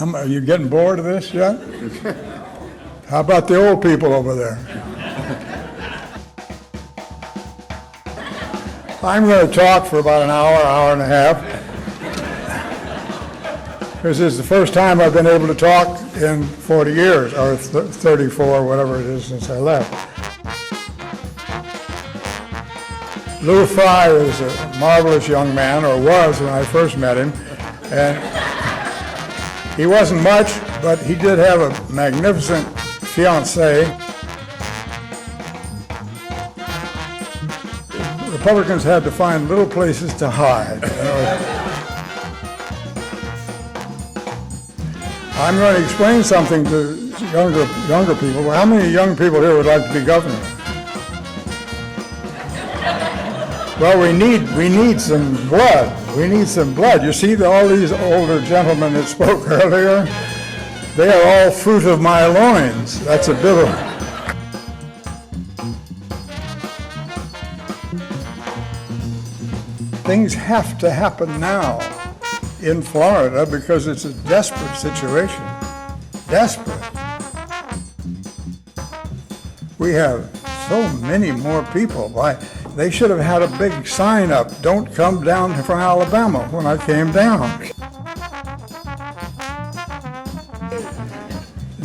Are you getting bored of this yet? How about the old people over there? I'm going to talk for about an hour and a half. This is the first time I've been able to talk in 40 years, or 34, whatever it is, since I left. Lou Fry is a marvelous young man, or was when I first met him. And he wasn't much, but he did have a magnificent fiancée. Republicans had to find little places to hide. I'm going to explain something to younger people. How many young people here would like to be governor? Well, we need some blood. We need some blood. You see all these older gentlemen that spoke earlier? They are all fruit of my loins. That's a bit of... Things have to happen now in Florida because it's a desperate situation. Desperate. We have so many more people. They should have had a big sign up, "Don't come down from Alabama," when I came down.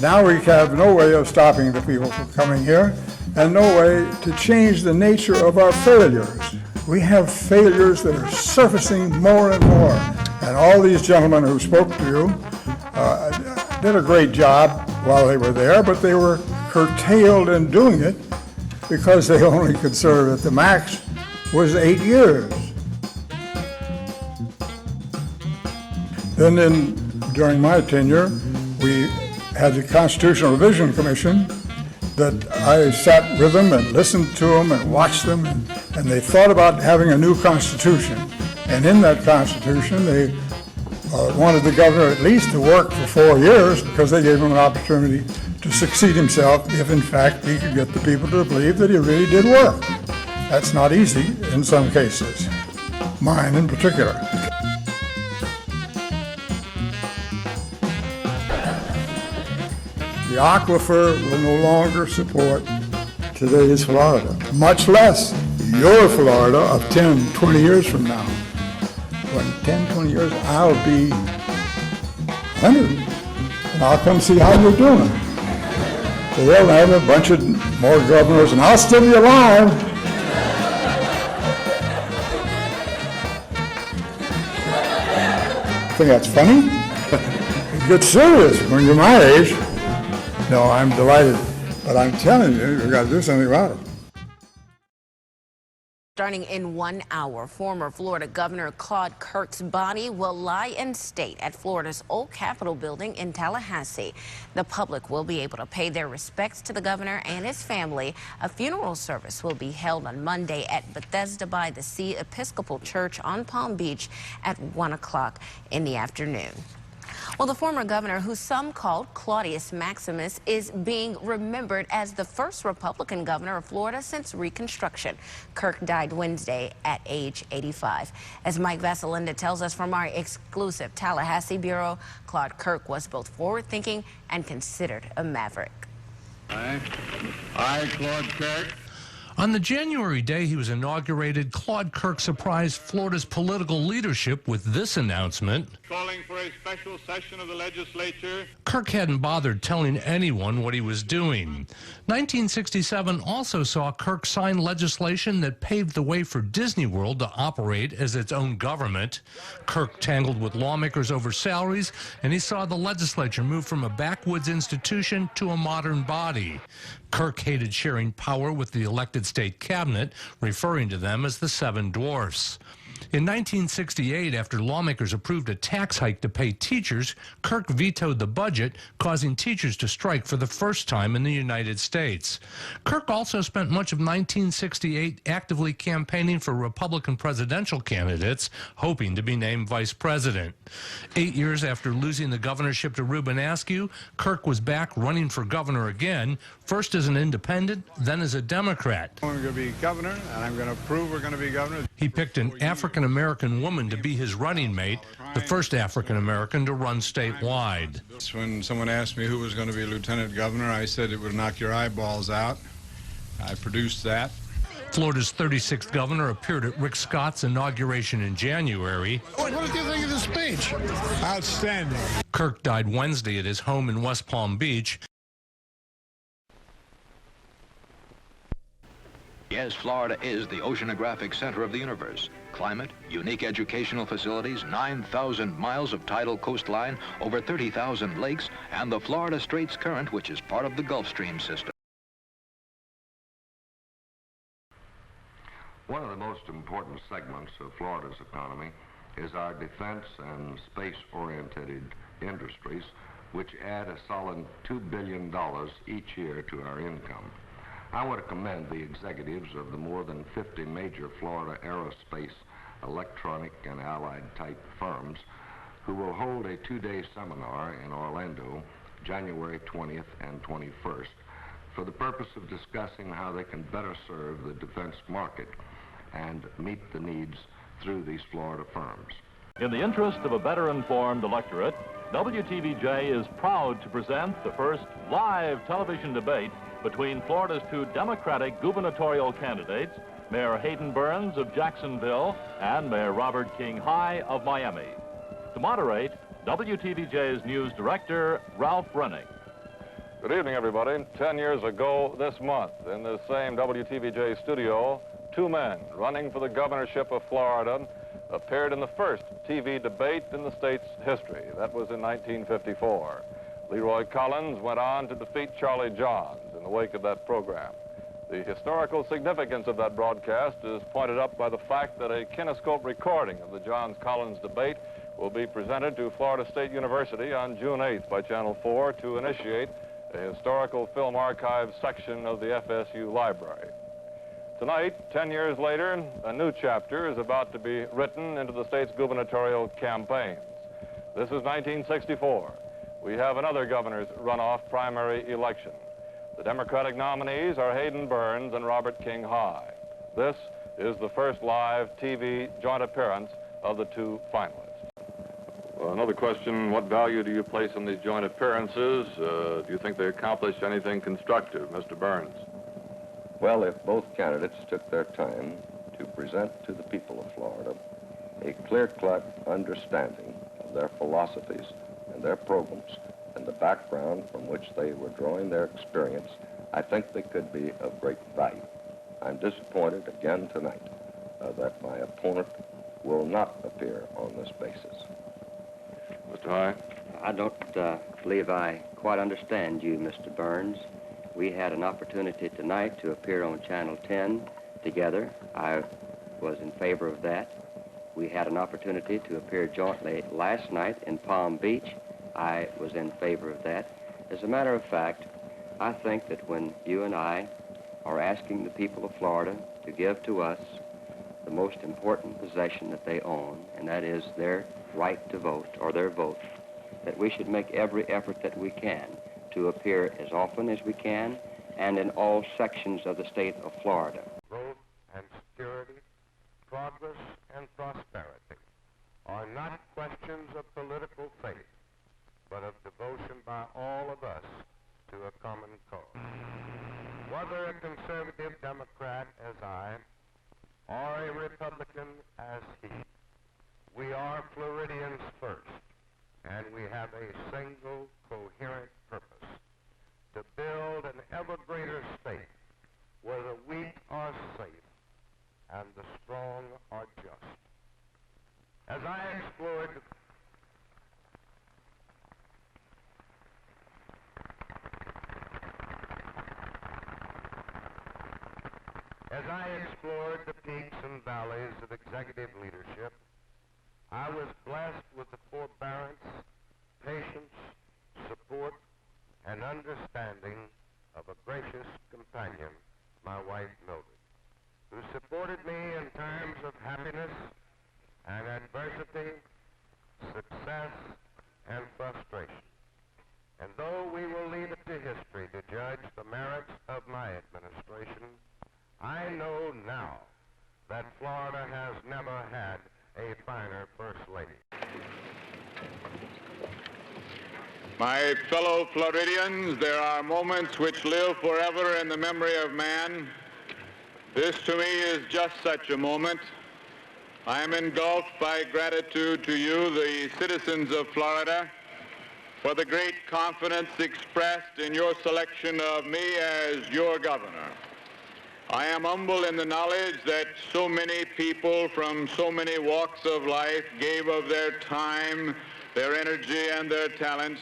Now we have no way of stopping the people from coming here and no way to change the nature of our failures. We have failures that are surfacing more and more. And all these gentlemen who spoke to you did a great job while they were there, but they were curtailed in doing it because they only could serve at the max was 8 years. Then during my tenure, we had the Constitutional Revision Commission that I sat with them and listened to them and watched them, and they thought about having a new constitution. And in that constitution, they wanted the governor at least to work for 4 years because they gave him an opportunity to succeed himself if, in fact, he could get the people to believe that he really did work. That's not easy in some cases, mine in particular. The aquifer will no longer support today's Florida, much less your Florida of 10, 20 years from now. When 10, 20 years, I'll be 100, and I'll come see how you're doing. So they'll have a bunch of more governors, and I'll still be alive. Think that's funny? It gets serious when you're my age. No, I'm delighted, but I'm telling you, we've got to do something about it. Starting in 1 hour, former Florida Governor Claude Kirk's body will lie in state at Florida's old Capitol building in Tallahassee. The public will be able to pay their respects to the governor and his family. A funeral service will be held on Monday at Bethesda by the Sea Episcopal Church on Palm Beach at 1 o'clock in the afternoon. Well, the former governor, who some called Claudius Maximus, is being remembered as the first Republican governor of Florida since Reconstruction. Kirk died Wednesday at age 85. As Mike Vasalinda tells us from our exclusive Tallahassee bureau, Claude Kirk was both forward-thinking and considered a maverick. I, Claude Kirk. On the January day he was inaugurated, Claude Kirk surprised Florida's political leadership with this announcement. Calling for a special session of the legislature. Kirk hadn't bothered telling anyone what he was doing. 1967 also saw Kirk sign legislation that paved the way for Disney World to operate as its own government. Kirk tangled with lawmakers over salaries, and he saw the legislature move from a backwoods institution to a modern body. Kirk hated sharing power with the elected state cabinet, referring to them as the Seven Dwarfs. In 1968, after lawmakers approved a tax hike to pay teachers, Kirk vetoed the budget, causing teachers to strike for the first time in the United States. Kirk also spent much of 1968 actively campaigning for Republican presidential candidates, hoping to be named vice president. 8 years after losing the governorship to Reuben Askew, Kirk was back running for governor again, first as an independent, then as a Democrat. I'm going to be governor, and I'm going to prove we're going to be governor. He picked an African-American woman to be his running mate, the first African American to run statewide. When someone asked me who was going to be lieutenant governor, I said it would knock your eyeballs out. I produced that. Florida's 36th governor appeared at Rick Scott's inauguration in January. What did you think of the speech? Outstanding. Kirk died Wednesday at his home in West Palm Beach. Yes, Florida is the oceanographic center of the universe. Climate, unique educational facilities, 9,000 miles of tidal coastline, over 30,000 lakes, and the Florida Straits Current, which is part of the Gulf Stream system. One of the most important segments of Florida's economy is our defense and space-oriented industries, which add a solid $2 billion each year to our income. I want to commend the executives of the more than 50 major Florida aerospace, electronic, and allied type firms who will hold a two-day seminar in Orlando, January 20th and 21st, for the purpose of discussing how they can better serve the defense market and meet the needs through these Florida firms. In the interest of a better informed electorate, WTVJ is proud to present the first live television debate between Florida's two Democratic gubernatorial candidates, Mayor Hayden Burns of Jacksonville and Mayor Robert King High of Miami. To moderate, WTVJ's news director, Ralph Renning. Good evening, everybody. 10 years ago this month, in this same WTVJ studio, two men running for the governorship of Florida appeared in the first TV debate in the state's history. That was in 1954. Leroy Collins went on to defeat Charlie Johns in the wake of that program. The historical significance of that broadcast is pointed up by the fact that a kinescope recording of the Johns-Collins debate will be presented to Florida State University on June 8th by Channel 4 to initiate a historical film archive section of the FSU library. Tonight, 10 years later, a new chapter is about to be written into the state's gubernatorial campaigns. This is 1964. We have another governor's runoff primary election. The Democratic nominees are Hayden Burns and Robert King High. This is the first live TV joint appearance of the two finalists. Well, another question, what value do you place on these joint appearances? Do you think they accomplished anything constructive, Mr. Burns? Well, if both candidates took their time to present to the people of Florida a clear-cut understanding of their philosophies and their programs and the background from which they were drawing their experience, I think they could be of great value. I'm disappointed again tonight that my opponent will not appear on this basis. Mr. High? I don't believe I quite understand you, Mr. Burns. We had an opportunity tonight to appear on Channel 10 together. I was in favor of that. We had an opportunity to appear jointly last night in Palm Beach. I was in favor of that. As a matter of fact, I think that when you and I are asking the people of Florida to give to us the most important possession that they own, and that is their right to vote, or their vote, that we should make every effort that we can to appear as often as we can and in all sections of the state of Florida. Growth and security, progress and prosperity are not questions of political faith, but of devotion by all of us to a common cause. Whether a conservative Democrat as I, or a Republican as he, we are Floridians first, and we have a single coherent purpose: to build an ever greater state where the weak are safe and the strong are just. As I explored the peaks and valleys of executive leadership, I was blessed with the forbearance, patience, support, and understanding of a gracious companion, my wife Mildred, who supported me in times of happiness and adversity, success and frustration. And though we will leave it to history to judge the merits of my administration, I know now that Florida has never had a finer First Lady. My fellow Floridians, there are moments which live forever in the memory of man. This to me is just such a moment. I am engulfed by gratitude to you, the citizens of Florida, for the great confidence expressed in your selection of me as your governor. I am humbled in the knowledge that so many people from so many walks of life gave of their time, their energy, and their talents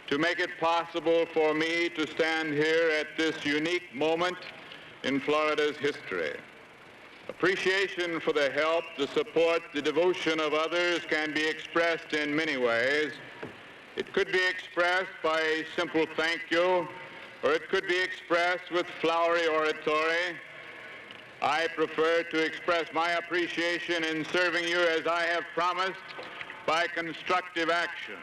to make it possible for me to stand here at this unique moment in Florida's history. Appreciation for the help, the support, the devotion of others can be expressed in many ways. It could be expressed by a simple thank you, or it could be expressed with flowery oratory. I prefer to express my appreciation in serving you as I have promised by constructive action.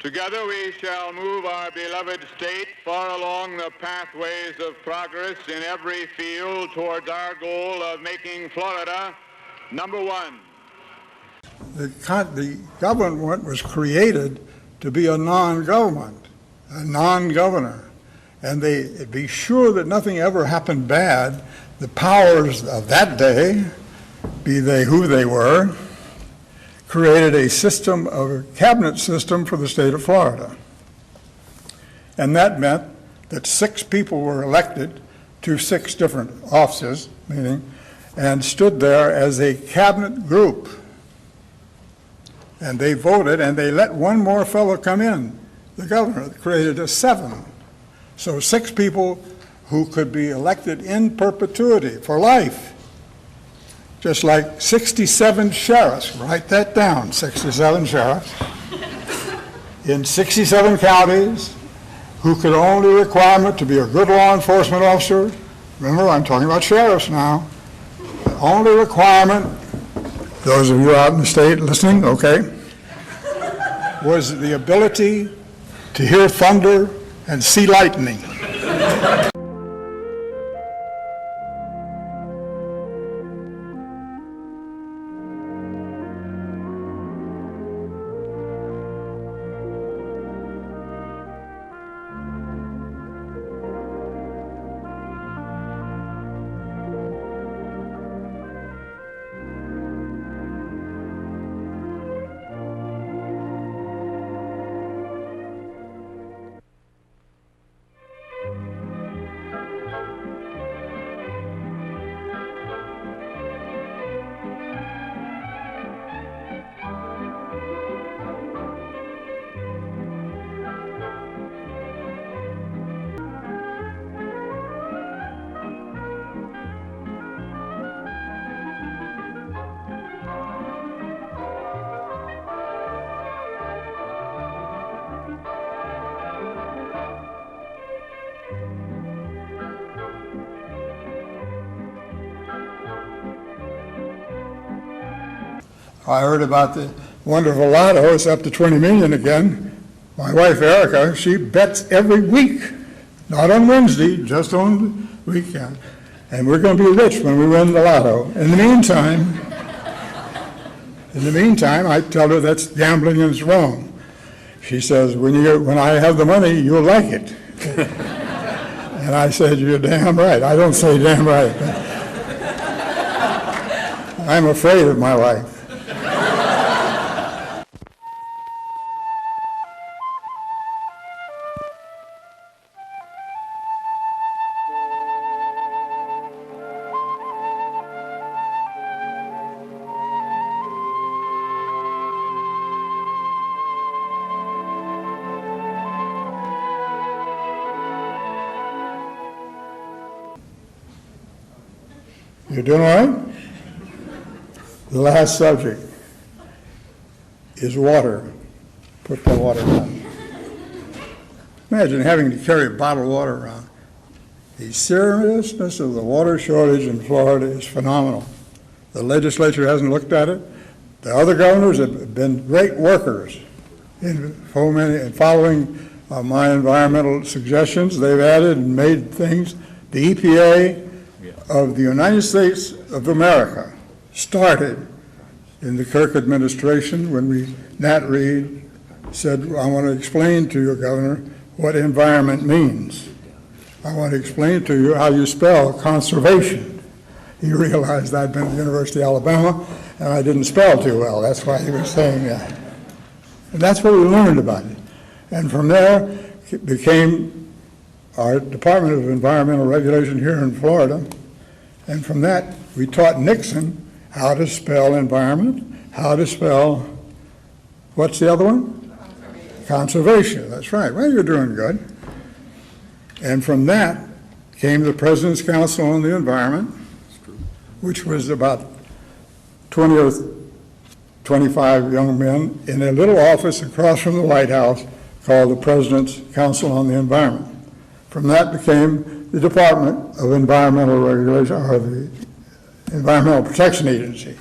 Together we shall move our beloved state far along the pathways of progress in every field towards our goal of making Florida number one. The government was created to be a non-government, a non-governor. And they be sure that nothing ever happened bad. The powers of that day, be they who they were, created a system, of a cabinet system for the state of Florida. And that meant that 6 people were elected to 6 different offices, and stood there as a cabinet group. And they voted, and they let one more fellow come in, the governor, created a 7. So 6 people who could be elected in perpetuity for life. Just like 67 sheriffs, write that down, 67 sheriffs, in 67 counties, who could only requirement to be a good law enforcement officer. Remember, I'm talking about sheriffs now. The only requirement, those of you out in the state listening, okay, was the ability to hear thunder and see lightning. I heard about the wonderful lotto. It's up to 20 million again. My wife, Erica, she bets every week. Not on Wednesday, just on the weekend. And we're going to be rich when we win the lotto. In the meantime, I tell her that's gambling and it's wrong. She says, when I have the money, you'll like it. And I said, you're damn right. I don't say damn right. I'm afraid of my wife. You doing all right? The last subject is water. Put the water down. Imagine having to carry a bottle of water around. The seriousness of the water shortage in Florida is phenomenal. The legislature hasn't looked at it. The other governors have been great workers in following my environmental suggestions. They've added and made things. The EPA of the United States of America started in the Kirk administration when Nat Reed said, I want to explain to you, Governor, what environment means. I want to explain to you how you spell conservation. He realized I'd been at the University of Alabama and I didn't spell too well. That's why he was saying that. And that's what we learned about it. And from there, it became our Department of Environmental Regulation here in Florida. And from that, we taught Nixon how to spell environment, how to spell, what's the other one? Conservation, that's right. Well, you're doing good. And from that came the President's Council on the Environment, which was about 20 or 25 young men in a little office across from the White House called the President's Council on the Environment. From that became the Department of Environmental Regulation, or the Environmental Protection Agency.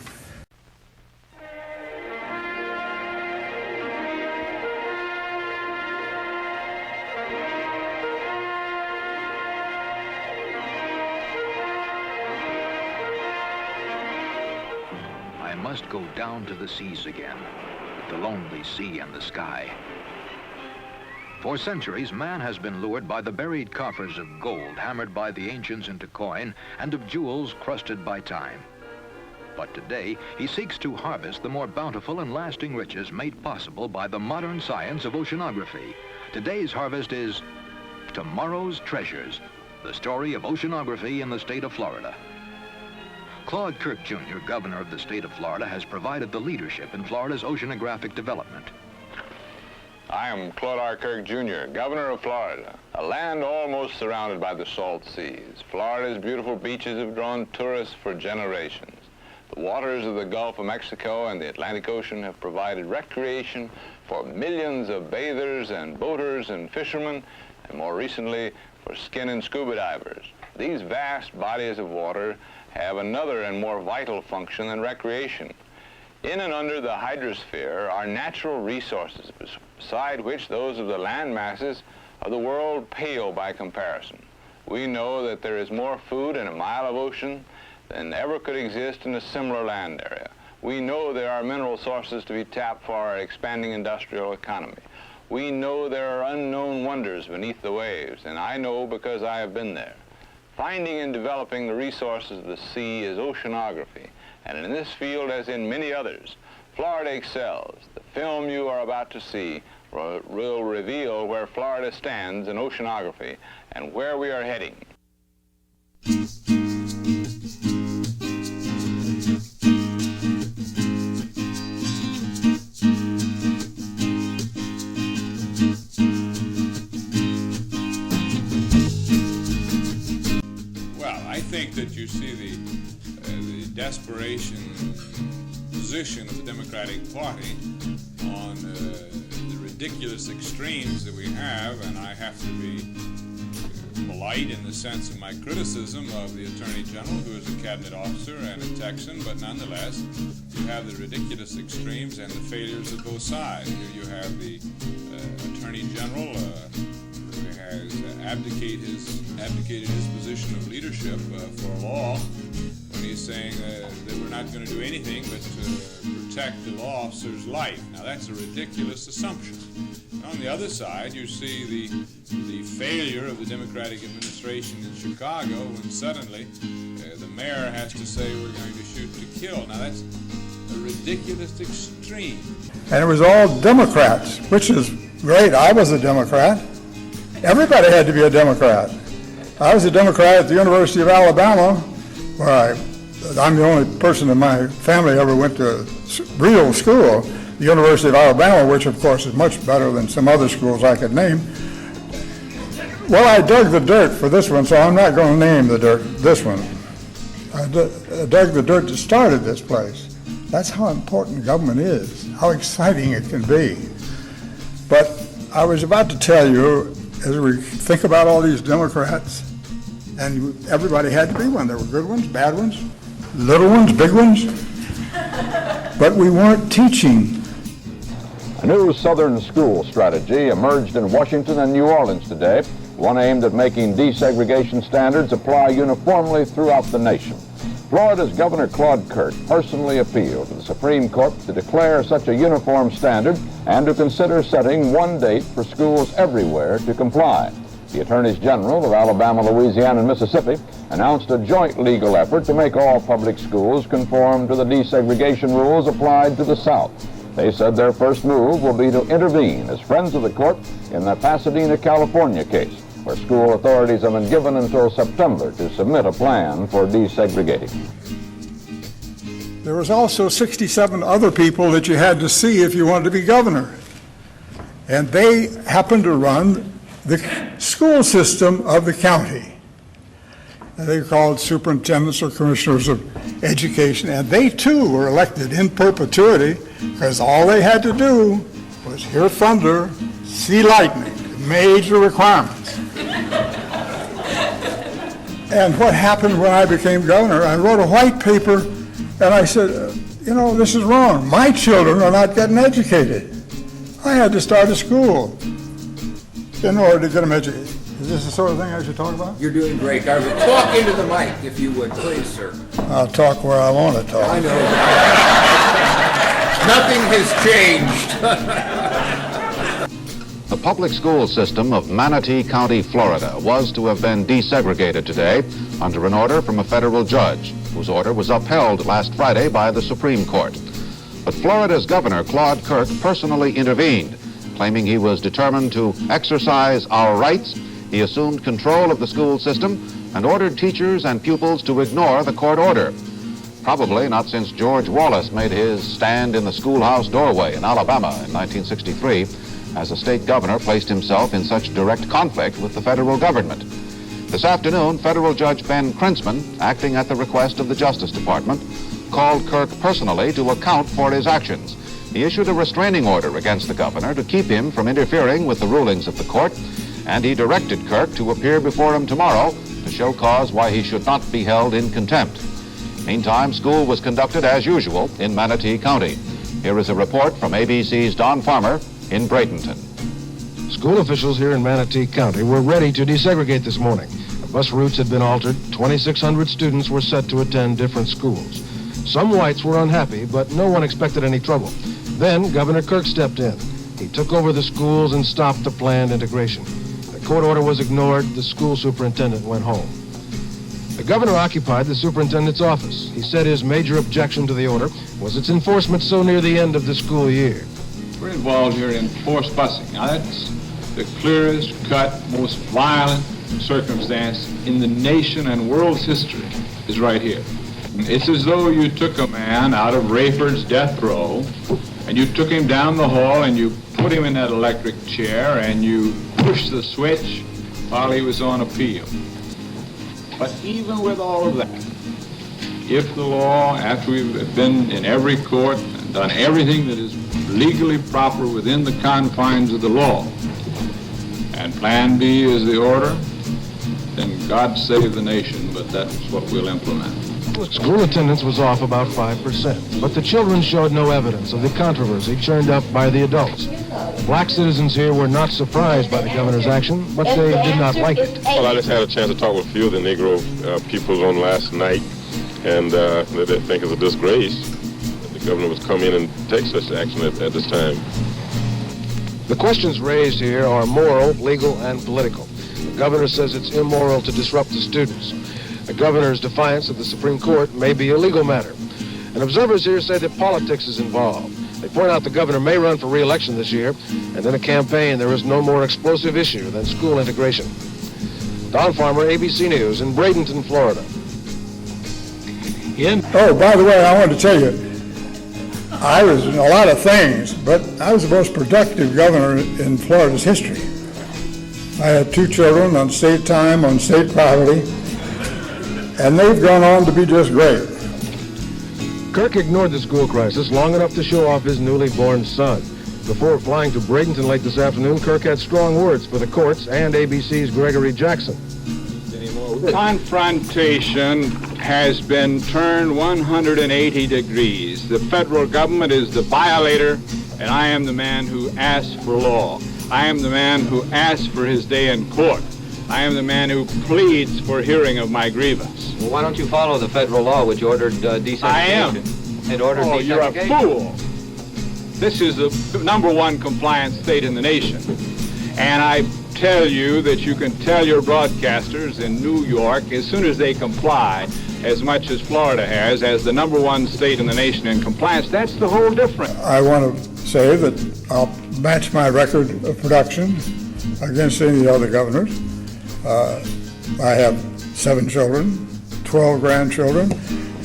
I must go down to the seas again, the lonely sea and the sky. For centuries, man has been lured by the buried coffers of gold hammered by the ancients into coin and of jewels crusted by time. But today, he seeks to harvest the more bountiful and lasting riches made possible by the modern science of oceanography. Today's harvest is tomorrow's treasures, the story of oceanography in the state of Florida. Claude Kirk, Jr., governor of the state of Florida, has provided the leadership in Florida's oceanographic development. I am Claude R. Kirk, Jr., governor of Florida, a land almost surrounded by the salt seas. Florida's beautiful beaches have drawn tourists for generations. The waters of the Gulf of Mexico and the Atlantic Ocean have provided recreation for millions of bathers and boaters and fishermen, and more recently, for skin and scuba divers. These vast bodies of water have another and more vital function than recreation. In and under the hydrosphere are natural resources, beside which those of the land masses of the world pale by comparison. We know that there is more food in a mile of ocean than ever could exist in a similar land area. We know there are mineral sources to be tapped for our expanding industrial economy. We know there are unknown wonders beneath the waves, and I know because I have been there. Finding and developing the resources of the sea is oceanography, and in this field, as in many others, Florida excels. The film you are about to see will reveal where Florida stands in oceanography and where we are heading. I think that you see the desperation position of the Democratic Party on the ridiculous extremes that we have, and I have to be polite in the sense of my criticism of the Attorney General, who is a cabinet officer and a Texan, but nonetheless, you have the ridiculous extremes and the failures of both sides. Here you have the Attorney General who has abdicated his position of leadership for a law when he's saying that we're not going to do anything but to protect the law officer's life. Now that's a ridiculous assumption. And on the other side, you see the failure of the Democratic administration in Chicago when suddenly the mayor has to say we're going to shoot to kill. Now that's a ridiculous extreme. And it was all Democrats, which is great. I was a Democrat. Everybody had to be a Democrat. I was a Democrat at the University of Alabama, where I'm the only person in my family ever went to real school, the University of Alabama, which of course is much better than some other schools I could name. Well, I dug the dirt for this one, so I'm not going to name this one. I dug the dirt that started this place. That's how important government is, how exciting it can be. But I was about to tell you, as we think about all these Democrats, and everybody had to be one. There were good ones, bad ones, little ones, big ones. But we weren't teaching A new Southern school strategy emerged in Washington and New Orleans today, one aimed at making desegregation standards apply uniformly throughout the nation. Florida's Governor Claude Kirk personally appealed to the Supreme Court to declare such a uniform standard and to consider setting one date for schools everywhere to comply. The Attorneys General of Alabama, Louisiana, and Mississippi announced a joint legal effort to make all public schools conform to the desegregation rules applied to the South. They said their first move will be to intervene as friends of the court in the Pasadena, California case, where school authorities have been given until September to submit a plan for desegregating. There was also 67 other people that you had to see if you wanted to be governor. And they happened to run the school system of the county. And they were called superintendents or commissioners of education, and they too were elected in perpetuity because all they had to do was hear thunder, see lightning, major requirements. And what happened when I became governor, I wrote a white paper and I said, you know, this is wrong. My children are not getting educated. I had to start a school in order to get them educated. Is this the sort of thing I should talk about? You're doing great. Garvin. Talk into the mic, if you would, please, sir. I'll talk where I want to talk. I know. Nothing has changed. The public school system of Manatee County, Florida, was to have been desegregated today under an order from a federal judge, whose order was upheld last Friday by the Supreme Court. But Florida's Governor Claude Kirk personally intervened, claiming he was determined to exercise our rights. He assumed control of the school system and ordered teachers and pupils to ignore the court order. Probably not since George Wallace made his stand in the schoolhouse doorway in Alabama in 1963, as a state governor placed himself in such direct conflict with the federal government. This afternoon, Federal Judge Ben Krinsman, acting at the request of the Justice Department, called Kirk personally to account for his actions. He issued a restraining order against the governor to keep him from interfering with the rulings of the court, and he directed Kirk to appear before him tomorrow to show cause why he should not be held in contempt. Meantime, school was conducted as usual in Manatee County. Here is a report from ABC's Don Farmer in Bradenton. School officials here in Manatee County were ready to desegregate this morning. The bus routes had been altered. 2,600 students were set to attend different schools. Some whites were unhappy, but no one expected any trouble. Then Governor Kirk stepped in. He took over the schools and stopped the planned integration. The court order was ignored. The school superintendent went home. The governor occupied the superintendent's office. He said his major objection to the order was its enforcement so near the end of the school year. We're involved here in forced busing. Now, that's the clearest cut, most violent circumstance in the nation and world's history is right here. It's as though you took a man out of Rayford's death row and you took him down the hall and you put him in that electric chair and you pushed the switch while he was on appeal. But even with all of that, if the law, after we've been in every court and done everything that is legally proper within the confines of the law, and Plan B is the order, then God save the nation, but that's what we'll implement. School attendance was off about 5%, but the children showed no evidence of the controversy churned up by the adults. Black citizens here were not surprised by the governor's action, but they did not like it. Well, I just had a chance to talk with a few of the Negro people on last night, and they think it's a disgrace that the governor would come in and take such action at this time. The questions raised here are moral, legal, and political. The governor says it's immoral to disrupt the students. The governor's defiance of the Supreme Court may be a legal matter. And observers here say that politics is involved. They point out the governor may run for re-election this year, and in a campaign there is no more explosive issue than school integration. Don Farmer, ABC News, in Bradenton, Florida. Oh, by the way, I wanted to tell you, I was in a lot of things, but I was the most productive governor in Florida's history. I had 2 children on state time, on state property, and they've gone on to be just great. Kirk ignored the school crisis long enough to show off his newly born son. Before flying to Bradenton late this afternoon, Kirk had strong words for the courts and ABC's Gregory Jackson. Confrontation has been turned 180 degrees. The federal government is the violator and I am the man who asks for law. I am the man who asks for his day in court. I am the man who pleads for hearing of my grievance. Well, why don't you follow the federal law which ordered desegregation? I am. It ordered Oh, desegregation. you're a fool. This is the #1 compliant state in the nation. And I tell you that you can tell your broadcasters in New York, as soon as they comply, as much as Florida has, as the #1 state in the nation in compliance, that's the whole difference. I want to say that I'll match my record of production against any other governors. I have 7 children, 12 grandchildren,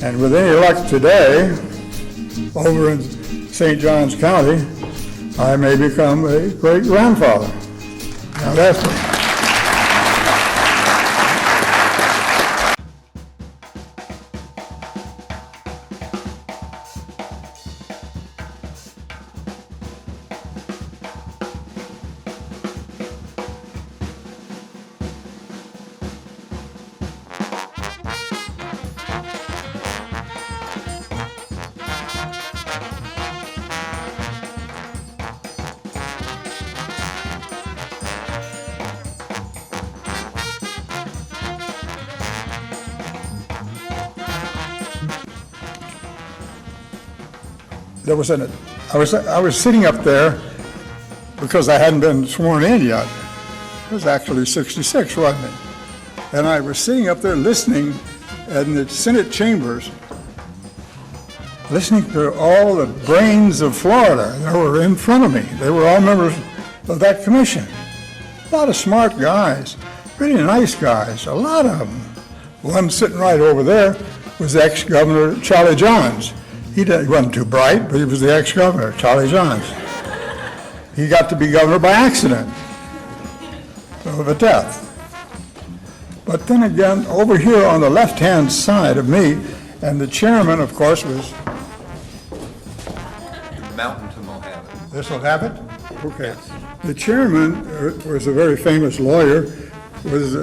and with any luck today, over in St. Johns County, I may become a great-grandfather. Now that's I was sitting up there because I hadn't been sworn in yet. It was actually 66, wasn't it? And I was sitting up there listening in the Senate chambers, listening to all the brains of Florida that were in front of me. They were all members of that commission. A lot of smart guys, really nice guys, a lot of them. One sitting right over there was ex-Governor Charlie Johns. He wasn't too bright, but he was the ex-governor, Charlie Johns. He got to be governor by accident of a death. But then again, over here on the left-hand side of me, and the chairman, of course, was... Mountain to Mohammed. This will have it? Okay. The chairman was a very famous lawyer, was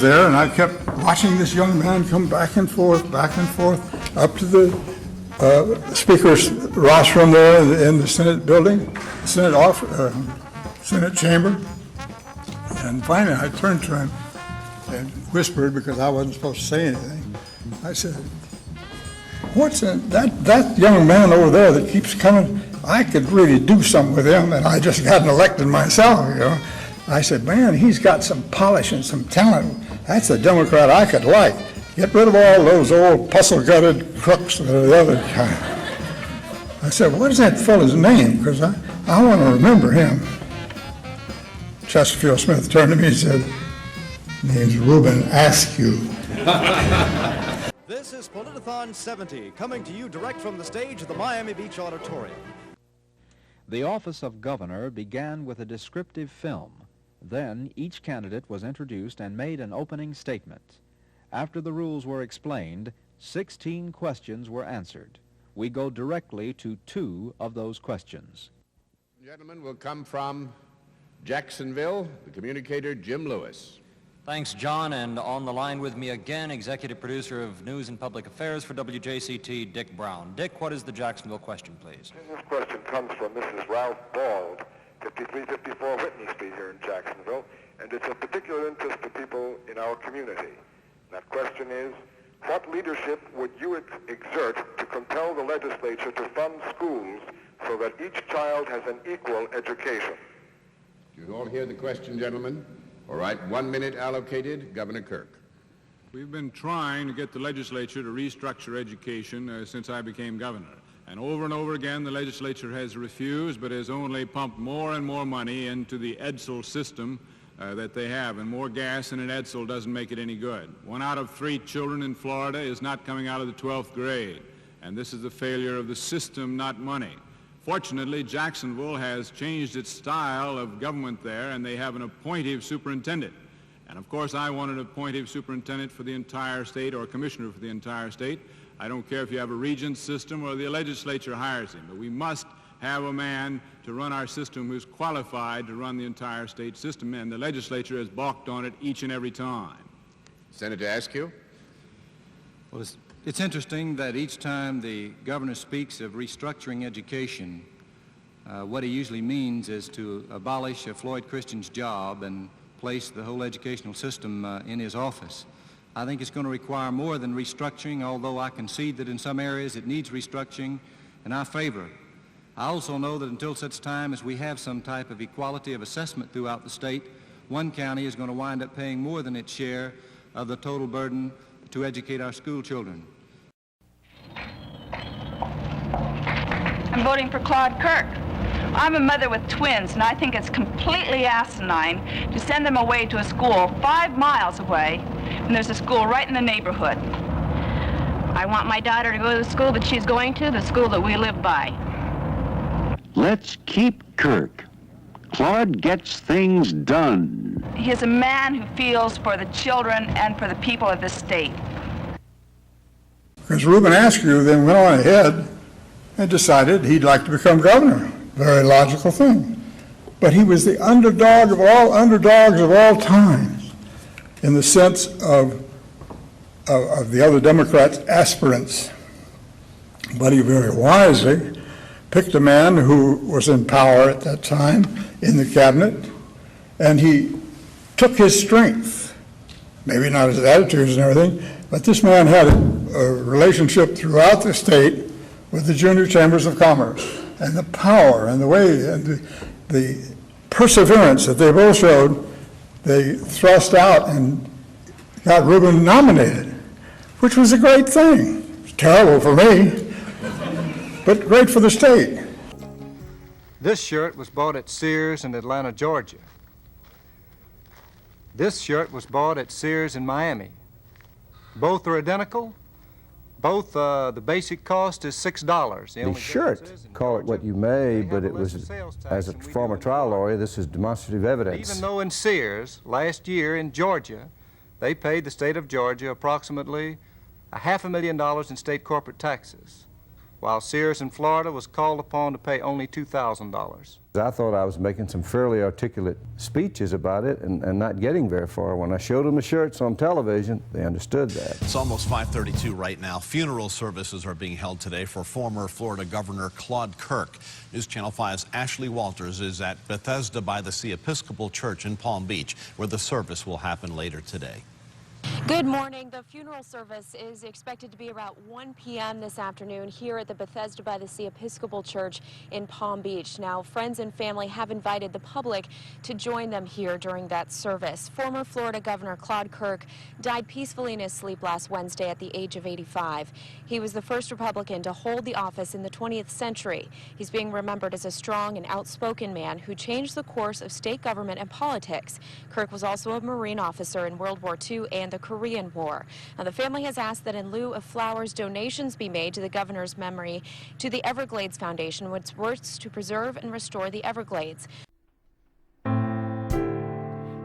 there, and I kept watching this young man come back and forth, up to the speaker's rostrum there in the Senate building, Senate chamber. And finally I turned to him and whispered, because I wasn't supposed to say anything. I said, "What's that young man over there that keeps coming? I could really do something with him, and I just got elected myself, you know." I said, "Man, he's got some polish and some talent. That's a Democrat I could like. Get rid of all those old puzzle-gutted crooks that are the other kind." I said, "What is that fellow's name? Because I want to remember him." Chesterfield Smith turned to me and said, "Name's Reuben Askew." This is Politathon 70, coming to you direct from the stage of the Miami Beach Auditorium. The office of governor began with a descriptive film. Then each candidate was introduced and made an opening statement. After the rules were explained, 16 questions were answered. We go directly to 2 of those questions. Gentlemen, will come from Jacksonville, the communicator Jim Lewis. Thanks, John, and on the line with me again, executive producer of News and Public Affairs for WJCT, Dick Brown. Dick, what is the Jacksonville question, please? This question comes from Mrs. Ralph Bald, 5354 Whitney Street here in Jacksonville, and it's of particular interest to people in our community. That question is, what leadership would you exert to compel the legislature to fund schools so that each child has an equal education? You all hear the question, gentlemen? All right, 1 minute allocated. Governor Kirk. We've been trying to get the legislature to restructure education since I became governor. And over again, the legislature has refused, but has only pumped more and more money into the EDSL system that they have. And more gas in an EDSL doesn't make it any good. 1 out of 3 children in Florida is not coming out of the 12th grade. And this is the failure of the system, not money. Fortunately, Jacksonville has changed its style of government there, and they have an appointive superintendent. And of course, I want an appointive superintendent for the entire state, or a commissioner for the entire state. I don't care if you have a regent system or the legislature hires him, but we must have a man to run our system who's qualified to run the entire state system, and the legislature has balked on it each and every time. Senator Askew? Well, it's interesting that each time the governor speaks of restructuring education, what he usually means is to abolish Floyd Christian's job and place the whole educational system in his office. I think it's going to require more than restructuring, although I concede that in some areas it needs restructuring, and I favor it. I also know that until such time as we have some type of equality of assessment throughout the state, one county is going to wind up paying more than its share of the total burden to educate our school children. I'm voting for Claude Kirk. I'm a mother with twins, and I think it's completely asinine to send them away to a school 5 miles away when there's a school right in the neighborhood. I want my daughter to go to the school that she's going to, the school that we live by. Let's keep Kirk. Claude gets things done. He's a man who feels for the children and for the people of this state. Because Reuben Askew then went on ahead and decided he'd like to become governor. Very logical thing. But he was the underdog of all underdogs of all times in the sense of the other Democrats' aspirants. But he very wisely picked a man who was in power at that time in the cabinet, and he took his strength, maybe not his attitudes and everything, but this man had a relationship throughout the state with the junior chambers of commerce, and the power and the way and the perseverance that they both showed, they thrust out and got Reuben nominated, which was a great thing. It was terrible for me, but great for the state. This shirt was bought at Sears in Atlanta, Georgia. This shirt was bought at Sears in Miami. Both are identical. Both, the basic cost is $6. The shirt, call it what you may, but it was, as a former trial lawyer, this is demonstrative evidence. Even though in Sears, last year in Georgia, they paid the state of Georgia approximately $500,000 in state corporate taxes, while Sears in Florida was called upon to pay only $2,000. I thought I was making some fairly articulate speeches about it and not getting very far. When I showed them the shirts on television, they understood that. It's almost 5:32 right now. Funeral services are being held today for former Florida Governor Claude Kirk. News Channel 5's Ashley Walters is at Bethesda by the Sea Episcopal Church in Palm Beach, where the service will happen later today. Good morning. The funeral service is expected to be about 1 p.m. this afternoon here at the Bethesda by the Sea Episcopal Church in Palm Beach. Now, friends and family have invited the public to join them here during that service. Former Florida Governor Claude Kirk died peacefully in his sleep last Wednesday at the age of 85. He was the first Republican to hold the office in the 20th century. He's being remembered as a strong and outspoken man who changed the course of state government and politics. Kirk was also a Marine officer in World War II and the Korean War. Now, the family has asked that in lieu of flowers, donations be made to the governor's memory to the Everglades Foundation, which works to preserve and restore the Everglades.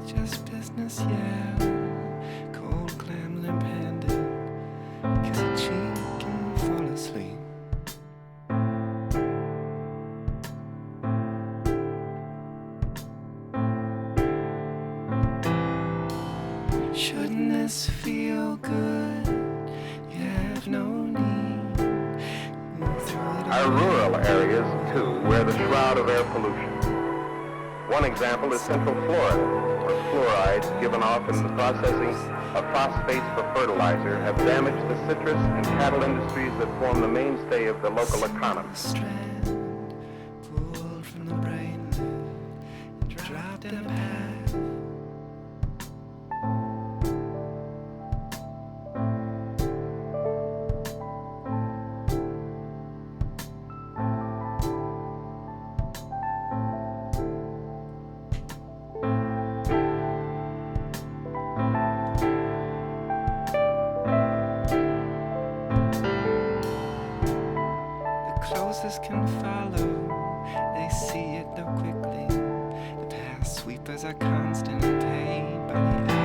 Just business, yeah. Cold clam limp-handed. Kiss a cheek and fall asleep. Shouldn't this feel good? You have no need. Our rural areas, too, wear the shroud of air pollution. One example is Central Florida, where fluorides given off in the processing of phosphates for fertilizer have damaged the citrus and cattle industries that form the mainstay of the local economy. Pulled from the brain, dropped in a path. Closest can follow, they see it though quickly. The past sweepers are constantly paid by the